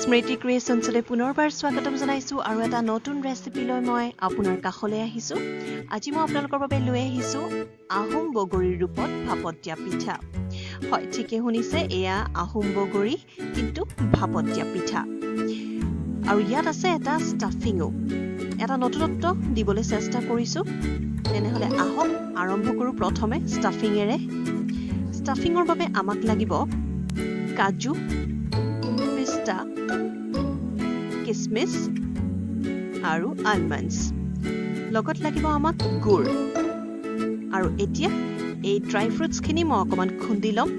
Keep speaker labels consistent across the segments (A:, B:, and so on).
A: স্মৃতি ক্ৰিয়েশ্যনছলৈ পুনৰবাৰ স্বাগতম জনাইছোঁ আৰু এটা নতুন ৰেচিপি লৈ মই আপোনাৰ কাষলৈ আহিছোঁ। আজি মই আপোনালোকৰ বাবে লৈ আহিছোঁ আহোম বগৰীৰ ৰূপত ভাপত দিয়া পিঠা। হয়, ঠিকে শুনিছে, এয়া আহোম বগৰী কিন্তু ভাপত দিয়া পিঠা। আৰু ইয়াত আছে এটা ষ্টাফিঙো, এটা নতুনত্ব দিবলৈ চেষ্টা কৰিছোঁ। তেনেহ'লে আহক আৰম্ভ কৰোঁ প্ৰথমে ষ্টাফিঙেৰে। ষ্টাফিঙৰ বাবে আমাক লাগিব কাজু, পিস্তা, কিচমিচ আৰু আলমণ্ডছ, লগত লাগিব আমাক গুড়। আৰু এতিয়া এই ড্ৰাই ফ্ৰুটছখিনি মই অকণমান খুন্দি ল'ম।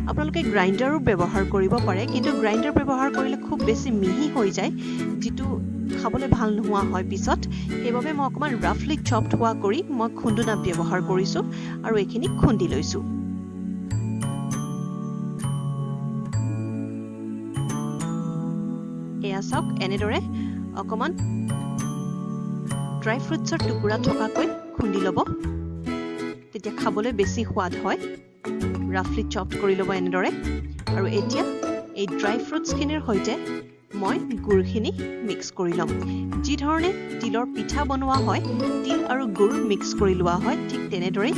A: আপোনালোকে গ্ৰাইণ্ডাৰো ব্যৱহাৰ কৰিব পাৰে, কিন্তু গ্ৰাইণ্ডাৰ ব্যৱহাৰ কৰিলে খুব বেছি মিহি হৈ যায়, যিটো খাবলৈ ভাল নোহোৱা হয় পিছত। সেইবাবে মই অকণমান ৰাফলি চপড হোৱা কৰি মই খুন্দুনা ব্যৱহাৰ কৰিছোঁ আৰু এইখিনি খুন্দি লৈছোঁ। এয়া চাওক, এনেদৰে অকণমান ড্ৰাই ফ্ৰুটছৰ টুকুৰা থকাকৈ খুন্দি ল'ব, তেতিয়া খাবলৈ বেছি সোৱাদ হয়। ৰাফলি চপড কৰি ল'ব এনেদৰে। আৰু এতিয়া এই ড্ৰাই ফ্ৰুটছখিনিৰ সৈতে মই গুড়খিনি মিক্স কৰি ল'ম। যি ধৰণে তিলৰ পিঠা বনোৱা হয়, তিল আৰু গুড় মিক্স কৰি লোৱা হয়, ঠিক তেনেদৰেই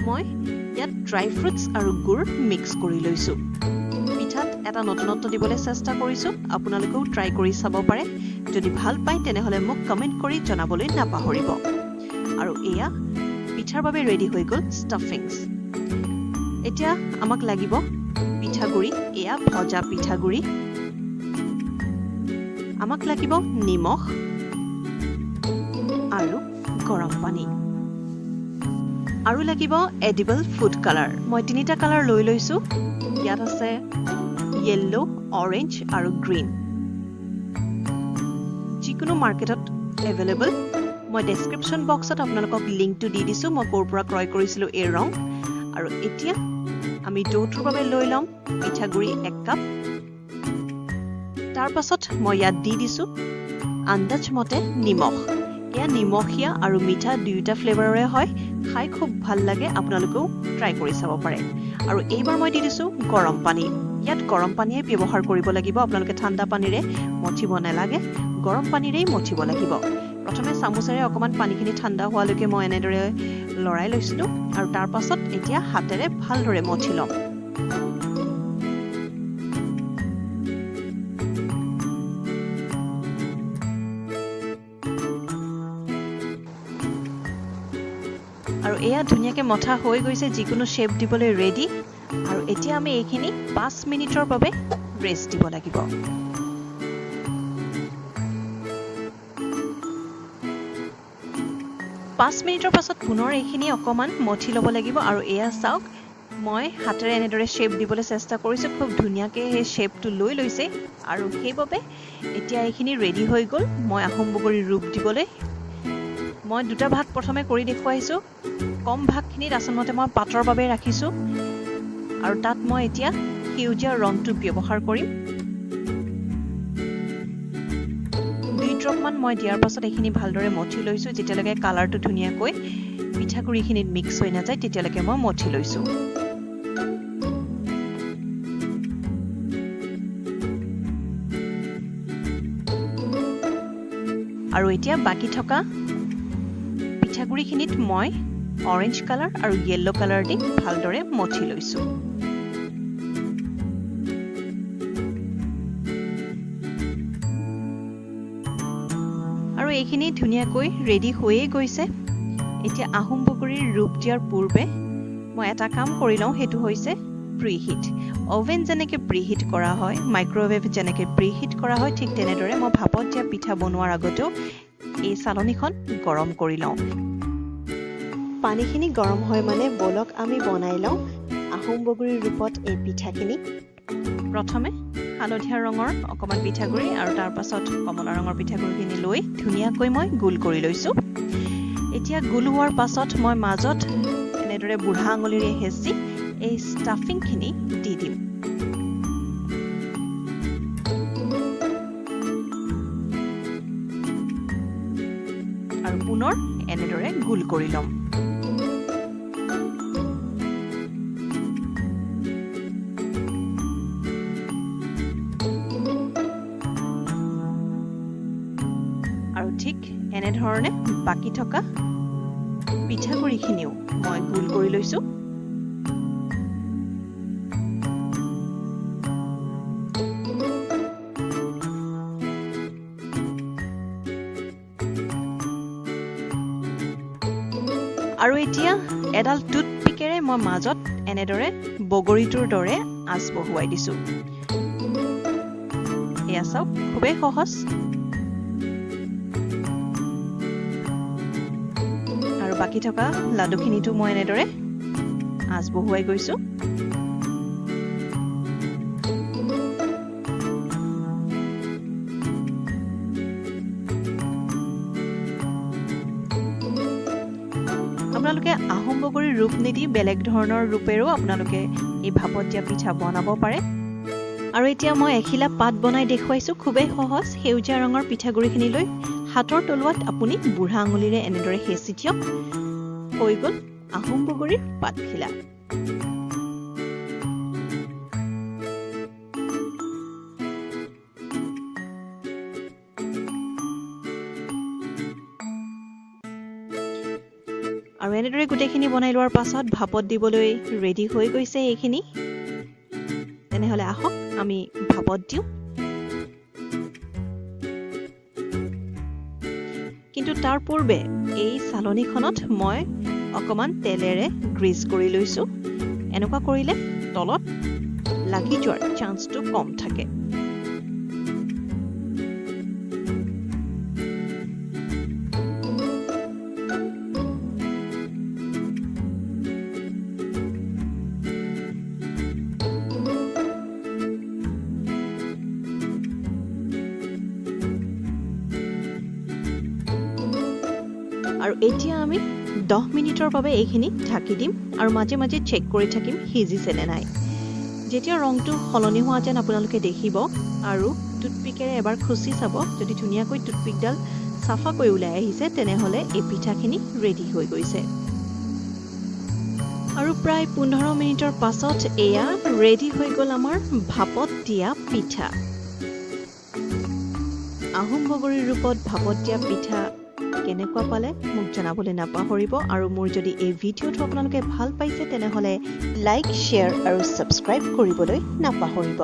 A: মই ইয়াত ড্ৰাই ফ্ৰুটছ আৰু গুড় মিক্স কৰি লৈছোঁ। পিঠাত এটা নতুনত্ব দিবলৈ চেষ্টা কৰিছোঁ, আপোনালোকেও ট্ৰাই কৰি চাব পাৰে। যদি ভাল পায় তেনেহ'লে মোক কমেণ্ট কৰি জনাবলৈ নাপাহৰিব। আৰু এয়া পিঠাৰ বাবে ৰেডি হৈ গ'ল ষ্টাফিংছ। এতিয়া আমাক লাগিব পিঠাগুড়ি, এয়া ভজা পিঠাগুড়ি। আমাক লাগিব নিমখ আৰু গৰম পানী, আৰু লাগিব এডিবল ফুড কালাৰ। মই 3টা কালাৰ লৈ লৈছোঁ। ইয়াত আছে য়েল্লো, অৰেঞ্জ আৰু গ্ৰীণ। যিকোনো মাৰ্কেটত এভেইলেবল। মই ডেছক্ৰিপশ্যন বক্সত আপোনালোকক লিংকটো দি দিছোঁ, মই ক'ৰ পৰা ক্ৰয় কৰিছিলোঁ এই ৰং। আৰু এতিয়া আমি ডৌটোৰ বাবে লৈ ল'ম পিঠাগুড়ি 1 কাপ। তাৰ পাছত মই ইয়াত দি দিছোঁ আন্দাজ মতে নিমখ। এয়া নিমখীয়া আৰু মিঠা দুয়োটা ফ্লেভাৰৰে হয়, খাই খুব ভাল লাগে, আপোনালোকেও ট্ৰাই কৰি চাব পাৰে। আৰু এইবাৰ মই দি দিছোঁ গৰম পানী। ইয়াত গৰম পানীয়ে ব্যৱহাৰ কৰিব লাগিব, আপোনালোকে ঠাণ্ডা পানীৰে মঠিব নালাগে, গৰম পানীৰেই মঠিব লাগিব। প্ৰথমে চামুচেৰে অকণমান পানীখিনি ঠাণ্ডা হোৱালৈকে মই এনেদৰে লৰাই লৈছিলোঁ, আৰু তাৰ পাছত এতিয়া হাতেৰে ভালদৰে মঠি ল'ম। আৰু এয়া ধুনীয়াকৈ মঠা হৈ গৈছে, যিকোনো শ্বেপ দিবলৈ ৰেডি। আৰু এতিয়া আমি এইখিনি 5 মিনিটৰ বাবে ৰেষ্ট দিব লাগিব। পাঁচ মিনিটৰ পাছত পুনৰ এইখিনি অকণমান মঠি ল'ব লাগিব। আৰু এয়া চাওক, মই হাতেৰে এনেদৰে শ্বেপ দিবলৈ চেষ্টা কৰিছোঁ, খুব ধুনীয়াকৈ সেই শ্বেপটো লৈ লৈছে। আৰু সেইবাবে এতিয়া এইখিনি ৰেডি হৈ গ'ল মই আহোম বগৰীৰ ৰূপ দিবলৈ। মই 2টা ভাগ প্ৰথমে কৰি দেখুৱাইছোঁ। কম ভাগখিনিত আচলতে মই পাতৰ বাবে ৰাখিছোঁ, আৰু তাত মই এতিয়া সেউজীয়া ৰংটো ব্যৱহাৰ কৰিম। 2 ড্ৰপমান মই দিয়াৰ পাছত এইখিনি ভালদৰে মঠি লৈছোঁ। যেতিয়ালৈকে কালাৰটো ধুনীয়াকৈ পিঠাগুড়িখিনিত মিক্স হৈ নাযায় তেতিয়ালৈকে মই মঠি লৈছোঁ। আৰু এতিয়া বাকী থকা পিঠাগুড়িখিনিত মই অৰেঞ্জ কালাৰ আৰু য়েল্লো কালাৰ দি ভালদৰে মঠি লৈছোঁ। আৰু এইখিনি ধুনীয়াকৈ ৰেডি হৈয়ে গৈছে। এতিয়া আহোম বগৰীৰ ৰূপ দিয়াৰ পূৰ্বে মই এটা কাম কৰি লওঁ, সেইটো হৈছে প্ৰিহিট। অভেন যেনেকৈ প্ৰিহিট কৰা হয়, মাইক্ৰ'ৱেভ যেনেকৈ প্ৰিহিট কৰা হয়, ঠিক তেনেদৰে মই ভাপত দিয়া পিঠা বনোৱাৰ আগতেও এই চালনীখন গৰম কৰি লওঁ। পানীখিনি গৰম হয় মানে বলক আমি বনাই লওঁ আহোম বগৰীৰ ৰূপত এই পিঠাখিনি। প্ৰথমে হালধীয়া ৰঙৰ অকণমান পিঠাগুড়ি আৰু তাৰ পাছত কমলা ৰঙৰ পিঠাগুড়িখিনি লৈ ধুনীয়াকৈ মই গোল কৰি লৈছোঁ। এতিয়া গোল হোৱাৰ পাছত মই মাজত এনেদৰে বুঢ়া আঙুলিৰে হেঁচি এই ষ্টাফিংখিনি দি দিম। আৰু পুনৰ এনেদৰে গোল কৰি ল'ম। এনে ধৰণে বাকি থকা পিঠাগুড়িখিনিও মই গোল কৰি লৈছো আৰু এতিয়া এডাল টুথপিকেৰে মই মাজত এনেদৰে বগৰীটোৰ দৰে আঁচ বহুৱাই দিছো এয়া চাওক খুবেই সহজ আৰু বাকি থকা লাডুখিনিটো মই এনেদৰে আঁচ বহুৱাই গৈছো আপোনালোকে আহোম বগৰীৰ ৰূপ নিদি বেলেগ ধৰণৰ ৰূপেৰো আপোনালোকে এই ভাপত দিয়া পিঠা বনাব পাৰে আৰু এতিয়া মই এখিলা পাত বনাই দেখুৱাইছো খুবেই সহজ সেউজীয়া ৰঙৰ পিঠাগুড়িখিনি লৈ হাতৰ তলুৱাত আপুনি বুঢ়া আঙুলিৰে এনেদৰে হেঁচি দিয়ক হৈ গ'ল আহোম বগৰীৰ পাতখিলা আৰু এনেদৰে গোটেইখিনি বনাই লোৱাৰ পাছত ভাপত দিবলৈ ৰেডি হৈ গৈছে এইখিনি তেনেহলে আহক আমি ভাপত দিওঁ কিন্তু তাৰ পূৰ্বে এই চালনীখনত মই অকমান তেলেৰে গ্ৰীজ কৰি লৈছো এনেকুৱা কৰিলে তলত লাগি যোৱাৰ চান্সটো কম থাকে আৰু এতিয়া আমি 10 মিনিটৰ বাবে এইখিনি ঢাকি দিম আৰু মাজে মাজে চেক কৰি থাকিম সিজিছে নে নাই যেতিয়া ৰংটো সলনি হোৱা যেন আপোনালোকে দেখিব আৰু টুথপিকেৰে এবাৰ খুচি চাব যদি ধুনীয়াকৈ টুথপিকডাল সাফাকৈ ওলাই আহিছে তেনেহলে এই পিঠাখিনি ৰেডি হৈ গৈছে আৰু প্ৰায় 15 মিনিটৰ পাছত এয়া ৰেডি হৈ গ'ল আমাৰ ভাপত দিয়া পিঠা আহোম বগৰীৰ ৰূপত ভাপত দিয়া পিঠা কেনেকুৱা পালে মোক জনাবলৈ নাপাহৰিব আৰু মোৰ যদি এই ভিডিঅ'টো আপোনালোকে ভাল পাইছে তেনেহলে লাইক শেয়াৰ আৰু সাবস্ক্ৰাইব কৰিবলৈ নাপাহৰিব